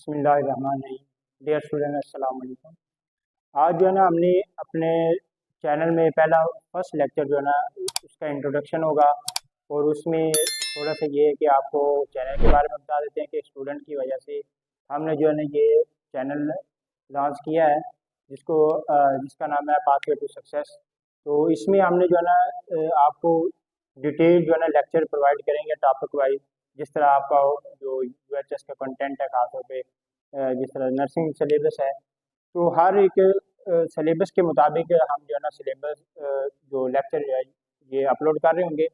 बिस्मिल्लाहिर्रहमानिर्रहीम। Dear student, अस्सलाम वालेकुम। आज जो है ना हमने अपने चैनल में पहला फर्स्ट लेक्चर जो है ना उसका इंट्रोडक्शन होगा, और उसमें थोड़ा सा ये है कि आपको चैनल के बारे में बता देते हैं कि स्टूडेंट की वजह से हमने जो है ना ये चैनल लॉन्च किया है, जिसका नाम है पाथवे टू सक्सेस। तो इसमें हमने जो है ना आपको डिटेल जो है ना लेक्चर प्रोवाइड करेंगे टॉपिक वाइज। जिस तरह आपका जो यूएचएस का कंटेंट है, खासतौर पे जिस तरह नर्सिंग सिलेबस है, तो हर एक सिलेबस के मुताबिक हम जो है ना सिलेबस जो लेक्चर है ये अपलोड कर रहे होंगे।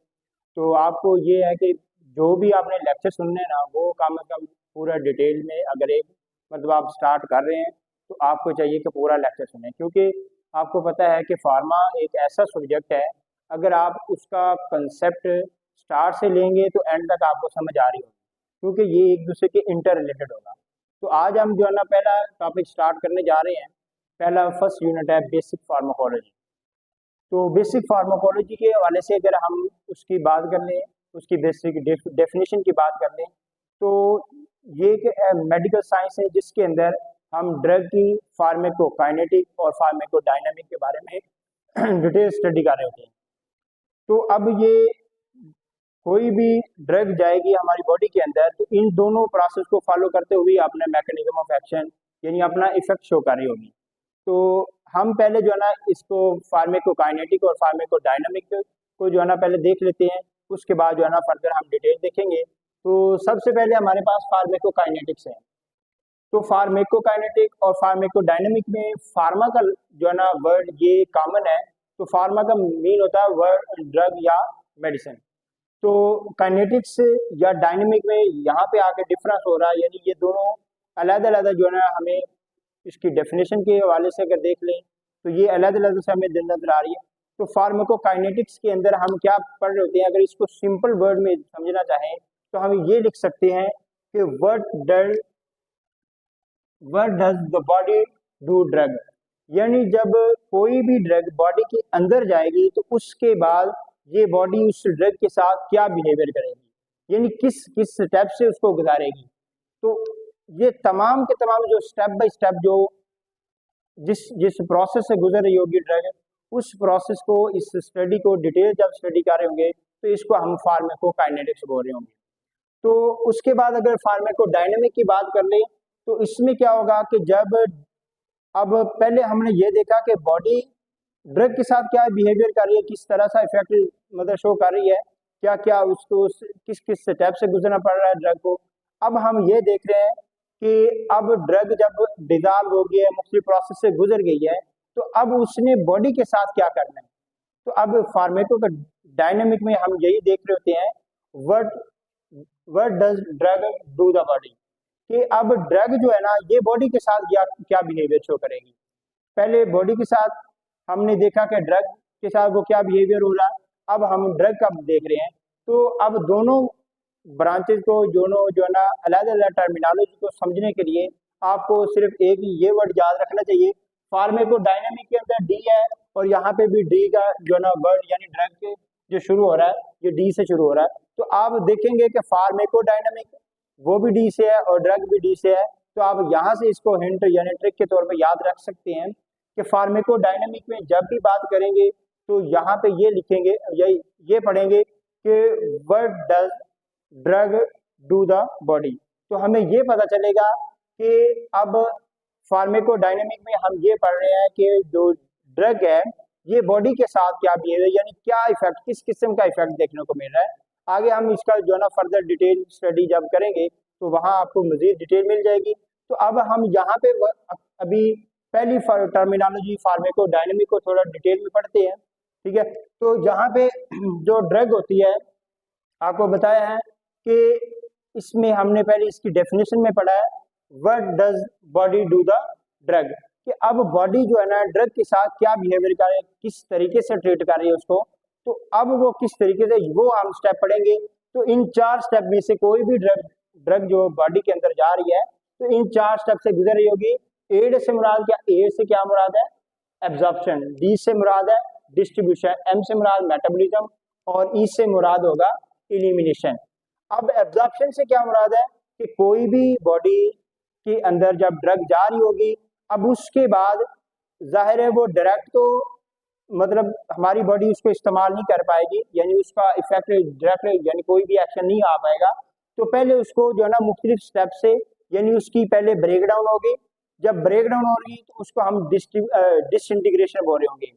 तो आपको ये है कि जो भी आपने लेक्चर सुनने हैं ना, वो कम से कम पूरा डिटेल में, अगर एक मतलब आप स्टार्ट कर रहे हैं तो आपको चाहिए कि पूरा लेक्चर सुने, क्योंकि आपको पता है कि फार्मा एक ऐसा सब्जेक्ट है, अगर आप उसका कंसेप्ट स्टार्ट से लेंगे तो एंड तक आपको समझ आ रही होगी, क्योंकि ये एक दूसरे के इंटर रिलेटेड होगा। तो आज हम जो है ना पहला टॉपिक स्टार्ट करने जा रहे हैं। पहला फर्स्ट यूनिट है बेसिक फार्माकोलॉजी। तो बेसिक फार्माकोलॉजी के हवाले से अगर हम उसकी बात कर लें, उसकी बेसिक डेफिनेशन की बात कर लें, तो ये एक मेडिकल साइंस है जिसके अंदर हम ड्रग की फार्माकोकाइनेटिक और फार्माकोडायनामिक के बारे में डिटेल स्टडी कर रहे होते हैं। तो अब ये कोई भी ड्रग जाएगी हमारी बॉडी के अंदर, तो इन दोनों प्रोसेस को फॉलो करते हुए अपना मैकेनिज्म ऑफ एक्शन यानी अपना इफेक्ट शो कर रही होगी। तो हम पहले जो है ना इसको फार्माकोकाइनेटिक और फार्माकोडायनामिक को जो है ना पहले देख लेते हैं, उसके बाद जो है ना फर्दर हम डिटेल देखेंगे। तो सबसे पहले हमारे पास फार्माकोकाइनेटिक्स है। तो फार्माकोकाइनेटिक और फार्माकोडायनामिक में फार्मा का जो है ना वर्ड ये कॉमन है। तो फार्मा का मीन होता है वर्ड ड्रग या मेडिसिन। तो काइनेटिक्स या डायनेमिक में यहाँ पे आके डिफरेंस हो रहा है, यानी ये दोनों अलग अलग जो है ना हमें इसकी डेफिनेशन के हवाले से अगर देख लें तो ये अलग अलग से हमें नजर आ रही है। तो फार्माकोकाइनेटिक्स के अंदर हम क्या पढ़ रहे होते हैं, अगर इसको सिंपल वर्ड में समझना चाहें तो हम ये लिख सकते हैं कि what does the body do drug, यानी जब कोई भी ड्रग बॉडी के अंदर जाएगी तो उसके बाद ये बॉडी उस ड्रग के साथ क्या बिहेवियर करेगी, यानी किस किस स्टेप से उसको गुजारेगी। तो ये तमाम के तमाम जो स्टेप बाय स्टेप जो जिस जिस प्रोसेस से गुजर रही होगी ड्रग, उस प्रोसेस को, इस स्टडी को डिटेल जब स्टडी कर रहे होंगे तो इसको हम फार्माकोकाइनेटिक्स बोल रहे होंगे। तो उसके बाद अगर फार्माकोडायनामिक की बात कर ले तो इसमें क्या होगा कि जब अब पहले हमने ये देखा कि बॉडी ड्रग के साथ क्या बिहेवियर कर रही है, किस तरह सा इफेक्ट मतलब शो कर रही है, क्या क्या उसको किस किस स्टेप से गुजरना पड़ रहा है ड्रग को। अब हम ये देख रहे हैं कि अब ड्रग जब डिजॉल्व हो गई है, मुख्तलिफ प्रोसेस से गुजर गई है, तो अब उसने बॉडी के साथ क्या करना है। तो अब फार्माकोडायनामिक में हम यही देख रहे होते हैं what what does drug do the body, कि अब ड्रग जो है ना ये बॉडी के साथ क्या क्या बिहेवियर शो करेगी। पहले बॉडी के साथ हमने देखा कि ड्रग के साथ वो क्या बिहेवियर हो रहा है, अब हम ड्रग का देख रहे हैं। तो अब दोनों ब्रांचेज को दोनों जो है ना अलग अलग टर्मिनोलॉजी को समझने के लिए आपको सिर्फ एक ही ये वर्ड याद रखना चाहिए। फार्माकोडायनामिक के अंदर डी है, और यहाँ पे भी डी का जो है ना वर्ड यानी ड्रग के जो शुरू हो रहा है ये डी से शुरू हो रहा है। तो आप देखेंगे कि फार्माकोडायनामिक वो भी डी से है और ड्रग भी डी से है। तो आप यहाँ से इसको हिंट यानी ट्रिक के तौर पर याद रख सकते हैं कि फार्माकोडायनामिक में जब भी बात करेंगे तो यहाँ पे ये लिखेंगे, ये पढ़ेंगे कि what does drug do the body. तो हमें ये पता चलेगा कि अब फार्माकोडायनामिक में हम ये पढ़ रहे हैं कि जो ड्रग है ये बॉडी के साथ क्या बिहेवियर, यानी क्या इफेक्ट, किस किस्म का इफेक्ट देखने को मिल रहा है। आगे हम इसका जो है ना फर्दर डिटेल स्टडी जब करेंगे तो वहाँ आपको मजीद डिटेल मिल जाएगी। तो अब हम यहाँ पे अभी पहली टर्मिनोलॉजी फार्माकोडायनामिक को थोड़ा डिटेल में पढ़ते हैं, ठीक है। तो जहाँ पे जो ड्रग होती है आपको बताया है कि इसमें हमने पहले इसकी डेफिनेशन में पढ़ा है what does body do the drug, कि अब बॉडी जो है ना ड्रग के साथ क्या बिहेवियर कर रही है, किस तरीके से ट्रीट कर रही है उसको। तो अब वो किस तरीके से, वो हम स्टेप पढ़ेंगे। तो इन 4 स्टेप में से कोई भी ड्रग जो बॉडी के अंदर जा रही है तो इन 4 स्टेप से गुजर रही होगी। एड से मुराद क्या, ए से क्या मुराद है एब्जॉर्प्शन, डी से मुराद है डिस्ट्रीब्यूशन, एम से मुराद मेटाबॉलिज्म, और ई से मुराद होगा एलिमिनेशन। अब एब्जॉर्प्शन से क्या मुराद है कि कोई भी बॉडी के अंदर जब ड्रग जा रही होगी, अब उसके बाद जाहिर है वो डायरेक्ट तो मतलब हमारी बॉडी उसको इस्तेमाल नहीं कर पाएगी, यानी उसका इफेक्ट डायरेक्ट यानी कोई भी एक्शन नहीं आ पाएगा। तो पहले उसको जो है ना मुख्तलिफ स्टेप से यानी उसकी पहले ब्रेक डाउन होगी। जब ब्रेक डाउन होगी तो उसको हम डिसइंटीग्रेशन बोल रहे होंगे।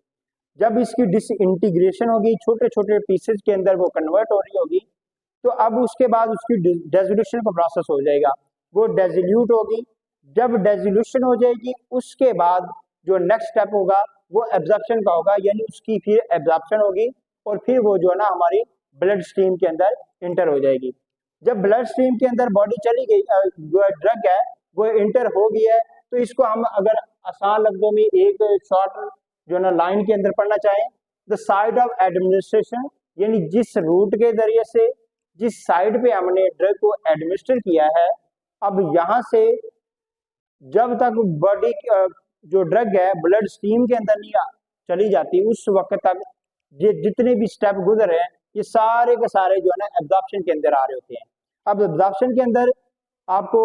जब इसकी डिसइंटीग्रेशन होगी, छोटे छोटे पीसेस के अंदर वो कन्वर्ट हो रही होगी, तो अब उसके बाद उसकी डेजोल्यूशन का प्रोसेस हो जाएगा, वो डेजोल्यूट होगी। जब डेजोल्यूशन हो जाएगी उसके बाद जो नेक्स्ट स्टेप होगा वो एब्जॉर्प्शन का होगा, यानी उसकी फिर एब्जॉर्प्शन होगी और फिर वो जो है ना हमारी ब्लड स्ट्रीम के अंदर इंटर हो जाएगी। जब ब्लड स्ट्रीम के अंदर बॉडी चली गई, जो ड्रग है वो इंटर हो गई है, तो इसको हम अगर आसान लफ्जों में एक शॉर्ट जो है ना लाइन के अंदर पढ़ना चाहें, द साइड ऑफ एडमिनिस्ट्रेशन, यानी जिस रूट के जरिए से जिस साइड पे हमने ड्रग को एडमिनिस्टर किया है, अब यहाँ से जब तक बॉडी जो ड्रग है ब्लड स्ट्रीम के अंदर नहीं चली जाती, उस वक्त तक ये जितने भी स्टेप गुजर हैं ये सारे के सारे जो है ना एब्जॉर्प्शन के अंदर आ रहे होते हैं। अब एब्जॉर्प्शन के अंदर आपको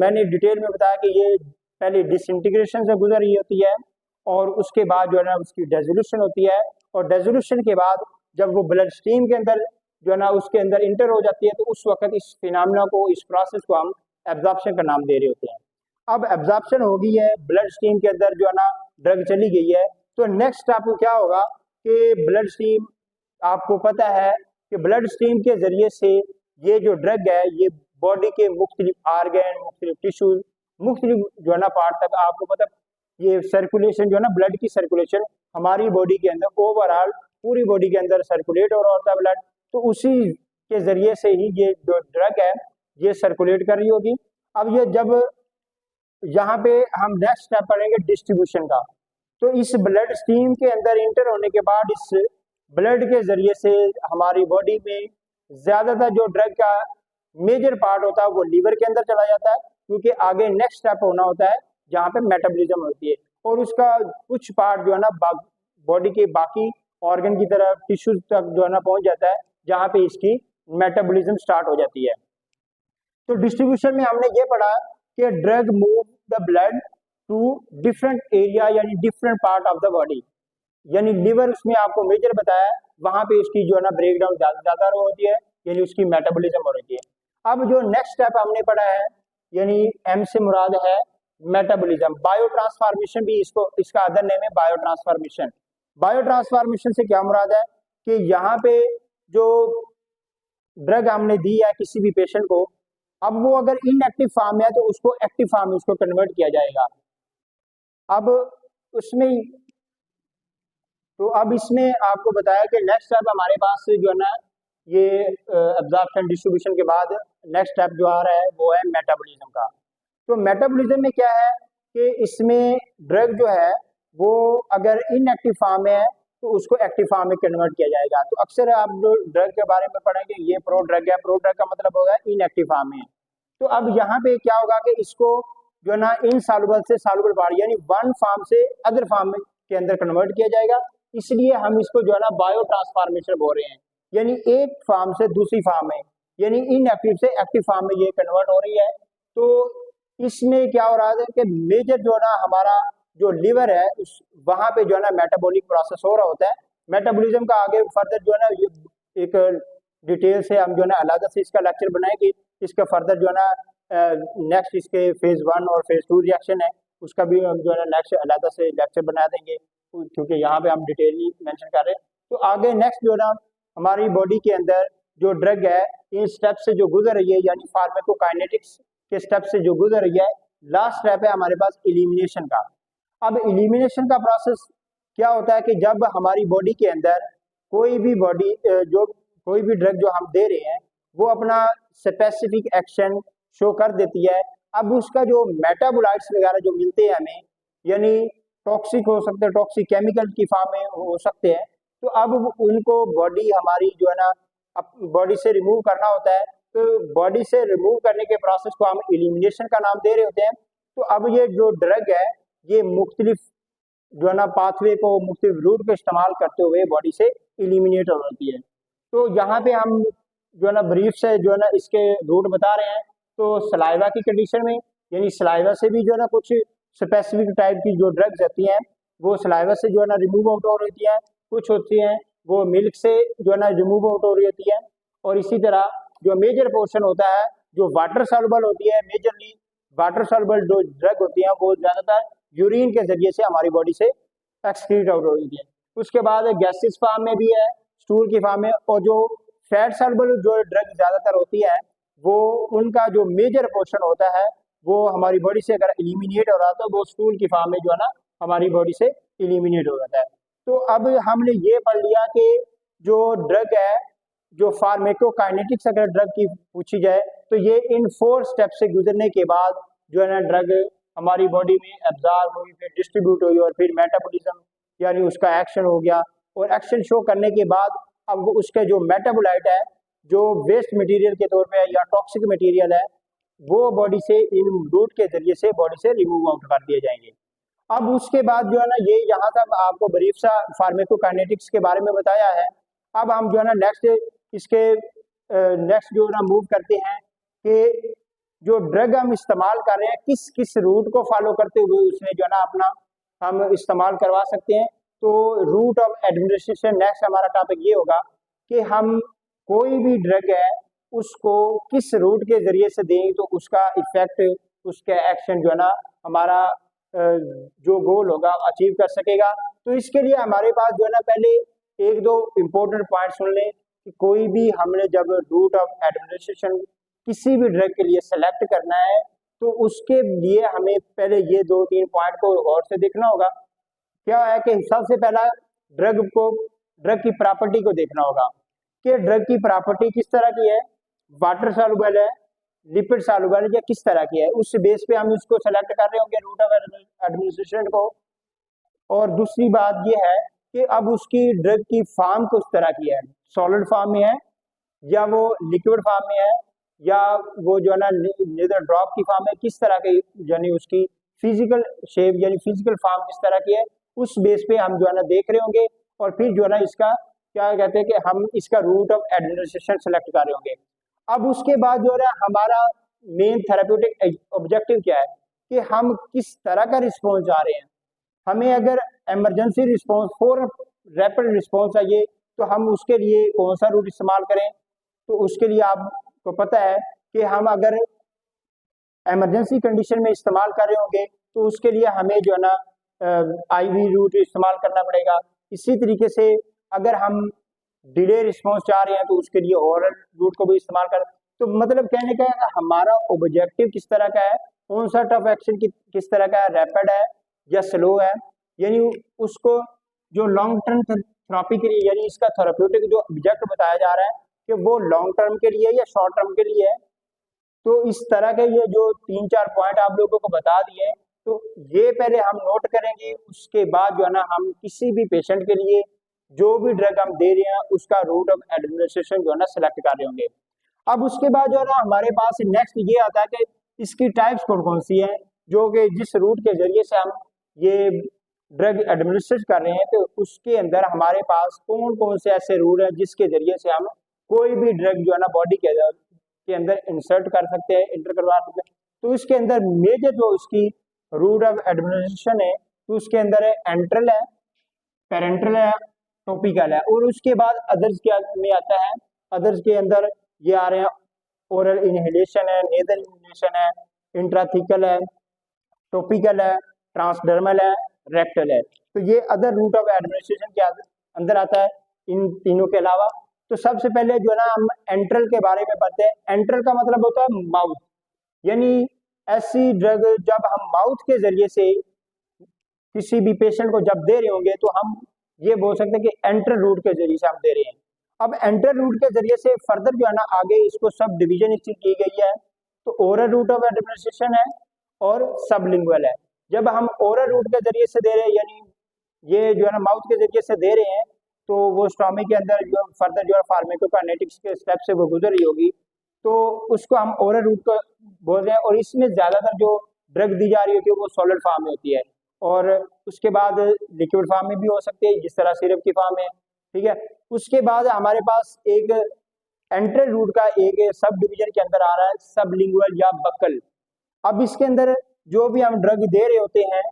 मैंने डिटेल में बताया कि ये पहले डिसइंटीग्रेशन से गुजर रही होती है और उसके बाद जो है ना उसकी डेजोल्यूशन होती है, और डेजोल्यूशन के बाद जब वो ब्लड स्ट्रीम के अंदर जो है ना उसके अंदर इंटर हो जाती है, तो उस वक्त इस फिनोमेना को, इस प्रोसेस को हम एब्जॉर्प्शन का नाम दे रहे होते हैं। अब एब्जॉर्प्शन हो गई है, ब्लड स्ट्रीम के अंदर जो है ना ड्रग चली गई है, तो नेक्स्ट स्टेप क्या होगा कि ब्लड स्ट्रीम, आपको पता है कि ब्लड स्ट्रीम के जरिए से ये जो ड्रग है ये बॉडी के मुख्तलिफ आर्गन, मुख्तलिफ टिश्यूज, मुख्तलिफ जो है ना पार्ट तक, आपको पता ये सर्कुलेशन जो है ना ब्लड की सर्कुलेशन हमारी बॉडी के अंदर ओवरऑल पूरी बॉडी के अंदर सर्कुलेट हो रहा होता है ब्लड, तो उसी के जरिए से ही ये जो ड्रग है ये सर्कुलेट कर रही होगी। अब ये जब यहाँ पे हम नेक्स्ट स्टेप पढ़ेंगे डिस्ट्रीब्यूशन का, तो इस ब्लड स्ट्रीम के अंदर इंटर होने के बाद इस ब्लड के जरिए से हमारी बॉडी में ज्यादातर जो ड्रग का मेजर पार्ट होता है वो लीवर के अंदर चला जाता है, क्योंकि आगे नेक्स्ट स्टेप होना होता है जहाँ पे मेटाबॉलिज्म होती है, और उसका कुछ पार्ट जो है ना बॉडी के बाकी ऑर्गन की तरफ टिश्यू तक जो है ना पहुंच जाता है, जहाँ पे इसकी मेटाबॉलिज्म स्टार्ट हो जाती है। तो डिस्ट्रीब्यूशन में हमने ये पढ़ा कि drug move the blood to different area, यानी different part of the body, यानी लिवर उसमें आपको मेजर बताया, वहां पे उसकी जो है ना ब्रेक डाउन ज्यादा होती है, यानी उसकी मेटाबॉलिज्म हो रही है। अब जो नेक्स्ट स्टेप हमने पढ़ा है, यानी एम से मुराद है मेटाबॉलिज्म। बायो ट्रांसफॉर्मेशन भी इसको, इसका अदर नेम है बायो ट्रांसफॉर्मेशन। बायो ट्रांसफॉर्मेशन से क्या मुराद है कि यहाँ पे जो ड्रग हमने दी है किसी भी पेशेंट को, अब वो अगर इनएक्टिव फॉर्म में है तो उसको एक्टिव फॉर्म में उसको कन्वर्ट किया जाएगा। अब उसमें तो अब इसमें आपको बताया कि नेक्स्ट स्टेप हमारे पास जो है ना ये एब्जॉर्प्शन डिस्ट्रीब्यूशन के बाद नेक्स्ट स्टेप जो आ रहा है वो है मेटाबॉलिज्म का। तो मेटाबॉलिज्म में क्या है कि इसमें ड्रग जो है वो अगर इनएक्टिव फॉर्म में है तो उसको एक्टिव फॉर्म में कन्वर्ट किया जाएगा। तो अक्सर आप जो ड्रग के बारे में पढ़ेंगे ये प्रो ड्रग है, प्रो ड्रग का मतलब होगा इनएक्टिव फॉर्म में। तो अब यहाँ पे क्या होगा कि इसको जो है ना इनसॉल्युबल से सॉल्युबल पार्ट, यानी वन फॉर्म से अदर फॉर्म के अंदर कन्वर्ट किया जाएगा, इसलिए हम इसको जो है ना बायो ट्रांसफॉर्मेशन बोल रहे हैं, यानी एक फॉर्म से दूसरी फॉर्म में, यानी इनएक्टिव से एक्टिव फॉर्म में ये कन्वर्ट हो रही है। तो इसमें क्या हो रहा है कि मेजर जो है ना हमारा जो लिवर है उस वहां पे जो है ना मेटाबॉलिक प्रोसेस हो रहा होता है। मेटाबॉलिज्म का आगे फर्दर जो है ना एक डिटेल से हम जो है ना अलग से इसका लेक्चर बनाएंगे, इसका फर्दर जो है ना नेक्स्ट इसके फेज 1 और फेज 2 रिएक्शन है उसका भी हम जो है ना नेक्स्ट अलग से लेक्चर बना देंगे, क्योंकि यहाँ पे हम डिटेल मेंशन कर रहे हैं। तो आगे नेक्स्ट जो है ना हमारी बॉडी के अंदर जो ड्रग है इन स्टेप से जो गुजर रही है, यानी फार्माकोकाइनेटिक्स के स्टेप से जो गुजर रही है, लास्ट स्टेप है हमारे पास एलिमिनेशन का। अब एलिमिनेशन का प्रोसेस क्या होता है कि जब हमारी बॉडी के अंदर कोई भी ड्रग जो हम दे रहे हैं वो अपना स्पेसिफिक एक्शन शो कर देती है। अब उसका जो मेटाबोलाइट्स वगैरह जो मिलते हैं हमें, यानी टॉक्सिक हो सकते हैं, टॉक्सिक केमिकल की फॉर्म में हो सकते हैं, तो अब उनको बॉडी हमारी जो है ना बॉडी से रिमूव करना होता है। तो बॉडी से रिमूव करने के प्रोसेस को हम एलिमिनेशन का नाम दे रहे होते हैं। तो अब ये जो ड्रग है ये मुख्तलिफ जो है ना पाथवे को, मुख्तलिफ रूट को इस्तेमाल करते हुए बॉडी से एलिमिनेट हो जाती है। तो यहाँ पे हम जो है ना ब्रीफ से जो है ना इसके रूट बता रहे हैं। तो सलाइवा की कंडीशन में यानी सलाइवा से भी जो है ना कुछ स्पेसिफिक टाइप की जो ड्रग्स होती हैं वो सलाइवा से जो है ना रिमूव आउट हो रही होती हैं, कुछ होती हैं वो मिल्क से जो है ना रिमूव आउट हो रही होती है। और इसी तरह जो मेजर पोर्शन होता है जो वाटर सॉल्युबल होती है, मेजरली वाटर सॉल्युबल जो ड्रग होती है वो ज़्यादातर यूरिन के जरिए से हमारी बॉडी से एक्सक्रीट आउट हो रही है। उसके बाद गैसेस फॉर्म में भी है, स्टूल की फॉर्म में, और जो फैट सॉल्युबल जो ड्रग ज़्यादातर होती है वो उनका जो मेजर पोर्शन होता है वो हमारी बॉडी से अगर एलिमिनेट हो रहा है तो वो स्टूल की फॉर्म में जो है ना हमारी बॉडी से एलिमिनेट हो जाता है। तो अब हमने ये पढ़ लिया कि जो ड्रग है, जो फार्मेकोकाइनेटिक्स अगर ड्रग की पूछी जाए तो ये इन 4 स्टेप से गुजरने के बाद जो है ना ड्रग हमारी बॉडी में एब्जॉर्ब हुई, फिर डिस्ट्रीब्यूट हुई और फिर मेटाबॉलिज्म यानी उसका एक्शन हो गया, और एक्शन शो करने के बाद अब उसके जो मेटाबोलाइट है जो वेस्ट मटेरियल के तौर पे या टॉक्सिक मटेरियल है वो बॉडी से इन रूट के जरिए से बॉडी से रिमूव आउट कर दिए जाएंगे। अब उसके बाद जो है ना ये यहाँ तक आपको ब्रीफ सा फार्मेकोकाइनेटिक्स के बारे में बताया है। अब हम जो है ना नेक्स्ट जो है ना मूव करते हैं कि जो ड्रग हम इस्तेमाल कर रहे हैं किस किस रूट को फॉलो करते हुए उसमें जो है ना अपना हम इस्तेमाल करवा सकते हैं। तो रूट ऑफ एडमिनिस्ट्रेशन नेक्स्ट हमारा टॉपिक ये होगा कि हम कोई भी ड्रग है उसको किस रूट के जरिए से दें तो उसका इफेक्ट, उसका एक्शन जो है ना हमारा जो गोल होगा अचीव कर सकेगा। तो इसके लिए हमारे पास जो है ना पहले 1-2 इम्पोर्टेंट पॉइंट सुन लें कि कोई भी हमने जब रूट ऑफ एडमिनिस्ट्रेशन किसी भी ड्रग के लिए सेलेक्ट करना है तो उसके लिए हमें पहले ये 2-3 पॉइंट को गौर से देखना होगा। क्या है कि सबसे पहला ड्रग की प्रॉपर्टी को देखना होगा कि ड्रग की प्रॉपर्टी किस तरह की है, वाटर सॉल्युबल है, लिपिड सॉल्युबल है या किस तरह की है, उस बेस पे हम इसको सेलेक्ट कर रहे होंगे रूट ऑफ एडमिनिस्ट्रेशन को। और दूसरी बात ये है कि अब उसकी ड्रग की फॉर्म किस तरह की है, सॉलिड फॉर्म में है या वो लिक्विड फॉर्म में है या वो जो है ना नेदर ड्रॉप की फॉर्म है, किस तरह की यानी उसकी फिजिकल शेप यानी फिजिकल फॉर्म किस तरह की है, उस बेस पे हम जो है ना देख रहे होंगे। और फिर जो है ना इसका क्या कहते हैं कि हम इसका रूट ऑफ एडमिनिस्ट्रेशन सेलेक्ट कर रहे होंगे। अब उसके बाद जो है ना हमारा मेन थेरेप्यूटिक ऑब्जेक्टिव क्या है कि हम किस तरह का रिस्पॉन्स जा रहे हैं। हमें अगर emergency response for rapid response चाहिए तो हम उसके लिए कौन सा रूट इस्तेमाल करें। तो उसके लिए आपको पता है कि हम अगर इमरजेंसी कंडीशन में इस्तेमाल कर रहे होंगे तो उसके लिए हमें जो है ना आईवी रूट इस्तेमाल करना पड़ेगा। इसी तरीके से अगर हम डिले रिस्पॉन्स चाह रहे हैं तो उसके लिए ओरल रूट को भी इस्तेमाल कर। तो मतलब कहने का है हमारा ऑब्जेक्टिव किस तरह का है, ऑनसेट ऑफ एक्शन किस तरह का है, रैपिड है या स्लो है, यानी उसको जो लॉन्ग टर्म थेरेपी के लिए यानी इसका थेरेप्यूटिक जो ऑब्जेक्ट बताया जा रहा है कि वो लॉन्ग टर्म के लिए या शॉर्ट टर्म के लिए है। तो इस तरह के ये जो 3-4 पॉइंट आप लोगों को बता दिए तो ये पहले हम नोट करेंगे। उसके बाद जो है ना हम किसी भी पेशेंट के लिए जो भी ड्रग हम दे रहे हैं उसका रूट ऑफ एडमिनिस्ट्रेशन जो है ना सिलेक्ट कर रहे होंगे। अब उसके बाद जो है ना हमारे पास नेक्स्ट ये आता है कि इसकी टाइप्स कौन कौन सी हैं, जो कि जिस रूट के जरिए से हम ये ड्रग एडमिनिस्ट्रेट कर रहे हैं तो उसके अंदर हमारे पास कौन कौन से ऐसे रूट हैं जिसके जरिए से हम कोई भी ड्रग जो है ना बॉडी के अंदर इंसर्ट कर सकते हैं, इंटर करवा सकते हैं। तो इसके अंदर मेजर जो उसकी रूट ऑफ एडमिनिस्ट्रेशन है तो उसके अंदर है एंट्रल है, पेरेंट्रल है, टॉपिकल है, और उसके बाद अदर्स के में आता है। अदर्स के अंदर ये आ रहे हैं ओरल इनहेलेशन है, नेजल इनहेलेशन है, इंट्राथिकल है, टॉपिकल है, ट्रांसडर्मल है, रेक्टल है। तो ये अदर रूट ऑफ एडमिनिस्ट्रेशन के अंदर आता है इन तीनों के अलावा। तो सबसे पहले जो है ना हम एंट्रल के बारे में पढ़ते हैं। एंट्रल का मतलब होता है माउथ, यानी ऐसी ड्रग जब हम माउथ के जरिए से किसी भी पेशेंट को जब दे रहे होंगे तो हम ये बोल सकते हैं कि एंट्रल रूट के जरिए से हम दे रहे हैं। अब एंट्रल रूट के जरिए से फर्दर जो है ना आगे इसको सब डिवीजन इसकी की गई है। तो ओरल रूट ऑफ एडमिनिस्ट्रेशन है और सबलिंगुअल है। जब हम ओरल रूट के जरिए से दे रहे हैं यानी ये जो है ना माउथ के जरिए से दे रहे हैं तो वो स्टोमक के अंदर जो फर्दर जो है फार्मेकोकाइनेटिक्स के स्टेप से वो गुजर रही होगी तो उसको हम ओरल रूट को बोल रहे हैं। और इसमें ज़्यादातर जो ड्रग दी जा रही होती है वो सॉलिड फॉर्म में होती है और उसके बाद लिक्विड फॉर्म में भी हो सकती है जिस तरह सिरप की फॉर्म है, ठीक है। उसके बाद हमारे पास एक एंट्रल रूट का एक सब डिवीजन के अंदर आ रहा है सबलिंगुअल या बक्कल। अब इसके अंदर जो भी हम ड्रग दे रहे होते हैं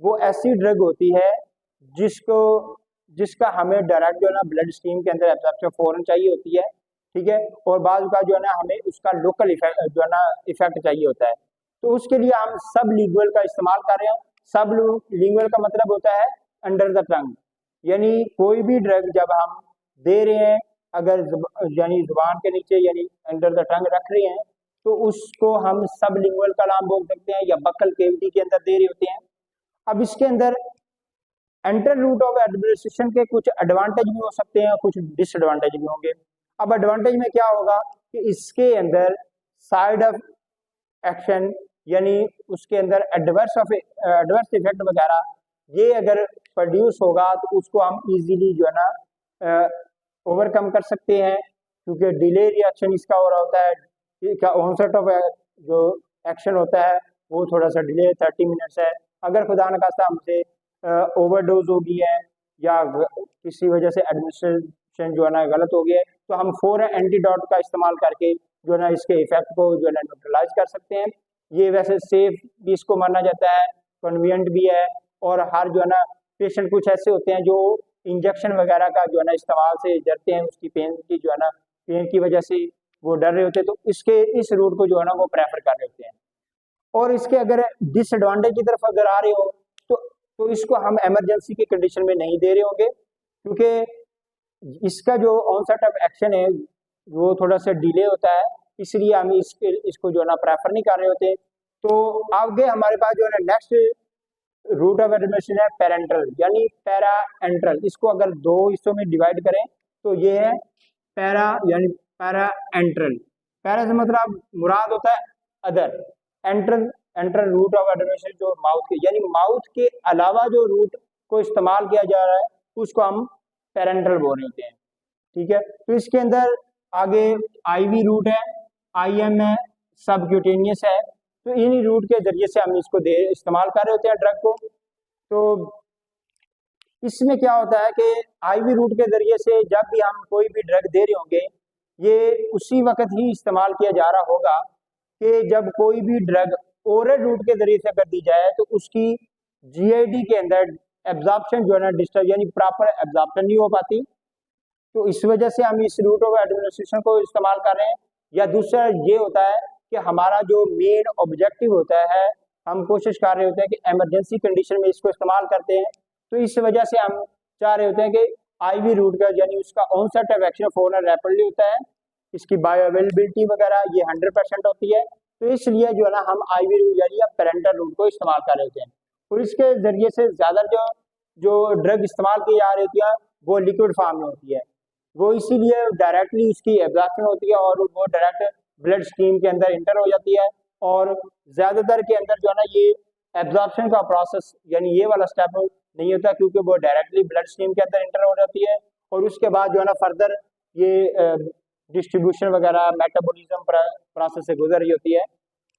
वो ऐसी ड्रग होती है जिसका हमें डायरेक्ट जो है ना ब्लड स्ट्रीम के अंदर एब्जॉर्प्शन फौरन चाहिए होती है, ठीक है, और बाद का जो है ना हमें उसका लोकल इफेक्ट जो है ना इफेक्ट चाहिए होता है। तो उसके लिए हम सब लिंगुअल का इस्तेमाल कर रहे हैं। सब लिंगुअल का मतलब होता है अंडर द टंग, यानी कोई भी ड्रग जब हम दे रहे हैं अगर यानी जुबान के नीचे यानी अंडर द टंग रख रहे हैं तो उसको हम सब लिंगुअल का नाम बोल सकते हैं या बक्कल केविटी के अंदर दे रहे होते हैं। अब इसके अंदर एंटर रूट ऑफ एडमिनिस्ट्रेशन के कुछ एडवांटेज भी हो सकते हैं, कुछ डिसएडवांटेज भी होंगे। अब एडवांटेज में क्या होगा कि इसके अंदर साइड ऑफ एक्शन यानी उसके अंदर एडवर्स इफेक्ट वगैरह ये अगर प्रोड्यूस होगा तो उसको हम इजीली जो है ना ओवरकम कर सकते हैं, क्योंकि डिले रिएक्शन इसका हो रहा होता है, इसका ऑनसेट ऑफ जो एक्शन होता है वो थोड़ा सा डिले 30 मिनट्स है। अगर खुदा न खास्ता हमसे ओवरडोज हो गई है या किसी वजह से एडमिनिस्ट्रेशन जो है ना गलत हो गया है तो हम फौरन एंटीडोट का इस्तेमाल करके जो है ना इसके इफेक्ट को जो है ना न्यूट्रलाइज कर सकते हैं। ये वैसे सेफ भी इसको माना जाता है, कन्वीनियंट भी है, और हर जो है ना पेशेंट कुछ ऐसे होते हैं जो इंजेक्शन वगैरह का जो है ना इस्तेमाल से डरते हैं, उसकी पेन की जो है ना पेन की वजह से वो डर रहे होते हैं, तो इस रूट को जो है ना वो प्रेफर कर रहे होते हैं। और इसके अगर डिसएडवांटेज की तरफ अगर आ रहे हो तो इसको हम इमरजेंसी की कंडीशन में नहीं दे रहे होंगे, क्योंकि इसका जो ऑनसेट ऑफ एक्शन है वो थोड़ा सा डिले होता है, इसलिए हम इसको जो है ना प्रेफर नहीं कर रहे होते। तो आगे हमारे पास जो है ना नेक्स्ट रूट ऑफ एडमिनिस्ट्रेशन है पेरेंटल यानी पैरा एंट्रल। इसको अगर दो हिस्सों में डिवाइड करें तो ये है पैरा यानी पैरा एंट्रल। पैरा से मतलब मुराद होता है other, enteral route of administration जो माउथ के यानी माउथ के अलावा जो रूट को इस्तेमाल किया जा रहा है उसको हम पेरेंटल बोल रहे होते हैं, ठीक है। तो इसके अंदर आगे आईवी रूट है, आईएम है, सबक्यूटेनियस है, तो इन रूट के जरिए से हम इसको इस्तेमाल कर रहे होते हैं ड्रग को। तो इसमें क्या होता है कि आईवी रूट के जरिए से जब भी हम कोई भी ड्रग दे रहे होंगे ये उसी वक्त ही इस्तेमाल किया जा रहा होगा कि जब कोई भी ड्रग ओरल रूट के जरिए से कर दी जाए तो उसकी जीआईडी के अंदर एब्जॉर्प्शन जो है ना डिस्टर्ब यानी प्रॉपर एब्जॉर्प्शन नहीं हो पाती, तो इस वजह से हम इस रूट ऑफ एडमिनिस्ट्रेशन को इस्तेमाल कर रहे हैं। या दूसरा ये होता है कि हमारा जो मेन ऑब्जेक्टिव होता है हम कोशिश कर रहे होते हैं कि इमरजेंसी कंडीशन में इसको इस्तेमाल करते हैं, तो इस वजह से हम चाह रहे होते हैं कि आईवी रूट का यानी उसका ऑनसेट ऑफ एक्शन फौरन रैपिडली होता है, इसकी बायो अवेलेबिलिटी वगैरह ये 100% होती है, तो इसलिए जो है ना हम आईवी रूट यानी पेरेंटल रूट को इस्तेमाल कर रहे होते हैं। और इसके जरिए से ज़्यादा जो ड्रग इस्तेमाल की जा रही होती है वो लिक्विड फॉर्म में होती है, वो इसीलिए डायरेक्टली उसकी एब्जॉर्प्शन होती है और वो डायरेक्ट ब्लड स्ट्रीम के अंदर इंटर हो जाती है। और ज़्यादातर के अंदर जो है ना ये एब्जॉर्प्शन का प्रोसेस यानी ये वाला स्टेप नहीं होता, क्योंकि वो डायरेक्टली ब्लड स्ट्रीम के अंदर इंटर हो जाती है और उसके बाद जो है ना फर्दर ये डिस्ट्रीब्यूशन वगैरह मेटाबॉलिज्म प्रोसेस से गुजर रही होती है।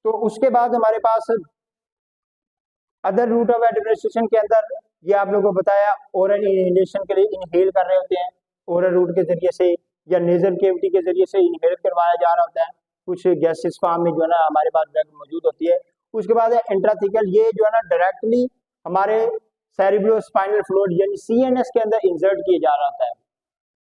तो उसके बाद हमारे पास अदर रूट ऑफ एडमिनिस्ट्रेशन के अंदर ये आप लोगों को बताया ओरल इनहेलेशन के लिए इनहेल कर रहे होते हैं ओरल रूट के जरिए से या नेजल केविटी के जरिए से इनहेल करवाया जा रहा होता है, कुछ गैसेस फॉर्म में जो है ना हमारे पास ड्रग मौजूद होती है। उसके बाद है इंट्राथिकल, ये जो है ना डायरेक्टली हमारे सेरिब्रोस्पाइनल फ्लूइड यानी सीएनएस के अंदर इंसर्ट किया जा रहा होता है।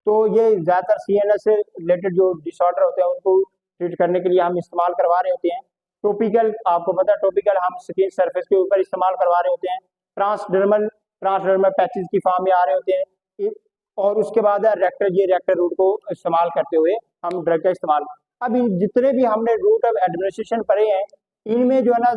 तो ये ज़्यादातर सीएनएस से रिलेटेड जो डिसऑर्डर होते हैं उनको ट्रीट करने के लिए हम इस्तेमाल करवा रहे होते हैं। टॉपिकल, आपको पता है टॉपिकल हम स्किन सरफेस के ऊपर इस्तेमाल करवा रहे होते हैं। ट्रांसडर्मल पैचेस की फॉर्म में आ रहे होते हैं। और उसके बाद है रेक्टर, ये रेक्टर रूट को इस्तेमाल करते हुए हम ड्रग का इस्तेमाल। अब जितने भी हमने रूट ऑफ एडमिनिस्ट्रेशन पढ़े हैं इनमें जो है ना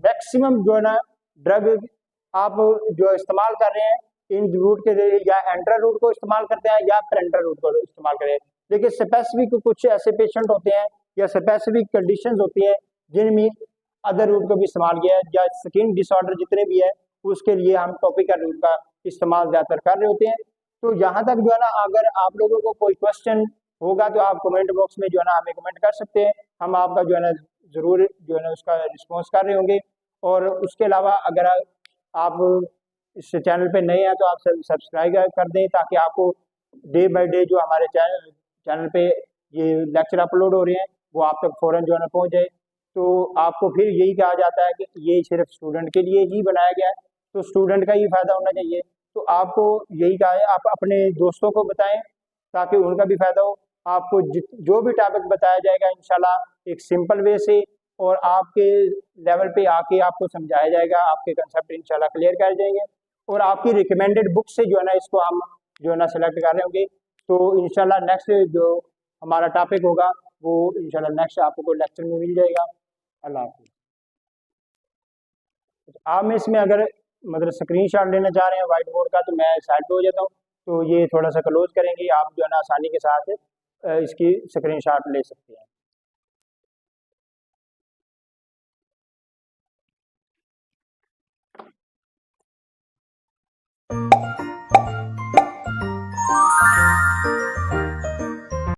मैक्सिमम जो है ना ड्रग आप जो इस्तेमाल कर रहे हैं इन रूट के जरिए या एंट्रल रूट को इस्तेमाल करते हैं या पेरेंटल रूट को इस्तेमाल करें। देखिए स्पेसिफिक कुछ ऐसे पेशेंट होते हैं या स्पेसिफिक कंडीशंस होती है जिनमें अदर रूट को भी इस्तेमाल किया है, या स्किन डिसऑर्डर जितने भी है उसके लिए हम टॉपिकल रूट का इस्तेमाल ज़्यादातर कर रहे होते हैं। तो यहाँ तक जो है ना अगर आप लोगों को कोई क्वेश्चन होगा तो आप कमेंट बॉक्स में जो है ना हमें कमेंट कर सकते हैं, हम आपका जो है ना ज़रूर जो है ना उसका रिस्पॉन्स कर रहे होंगे। और उसके अलावा अगर आप इस चैनल पे नए हैं तो आप सब्सक्राइब कर दें ताकि आपको डे बाय डे जो हमारे चैनल पे ये लेक्चर अपलोड हो रहे हैं वो आप तक फ़ौरन जो है ना पहुँच जाए। तो आपको फिर यही कहा जाता है कि ये सिर्फ स्टूडेंट के लिए ही बनाया गया है, तो स्टूडेंट का ही फ़ायदा होना चाहिए। तो आपको यही कहा है आप अपने दोस्तों को बताएं ताकि उनका भी फ़ायदा हो। आपको जो भी टॉपिक बताया जाएगा इंशाल्लाह एक सिंपल वे से और आपके लेवल पे आके आपको समझाया जाएगा, आपके कंसेप्ट इंशाल्लाह क्लियर कर जाएंगे और आपकी रिकमेंडेड बुक से जो है ना इसको हम जो है ना सेलेक्ट कर रहे होंगे। तो इंशाल्लाह नेक्स्ट जो हमारा टॉपिक होगा वो इंशाल्लाह नेक्स्ट आपको लेक्चर में मिल जाएगा। अल्लाह हाफिज़। आप में इसमें अगर मतलब स्क्रीनशॉट लेना चाह रहे हैं व्हाइट बोर्ड का तो मैं साइड पे हो जाता हूँ, तो ये थोड़ा सा क्लोज करेंगे, आप जो है ना आसानी के साथ इसकी स्क्रीनशॉट ले सकते हैं।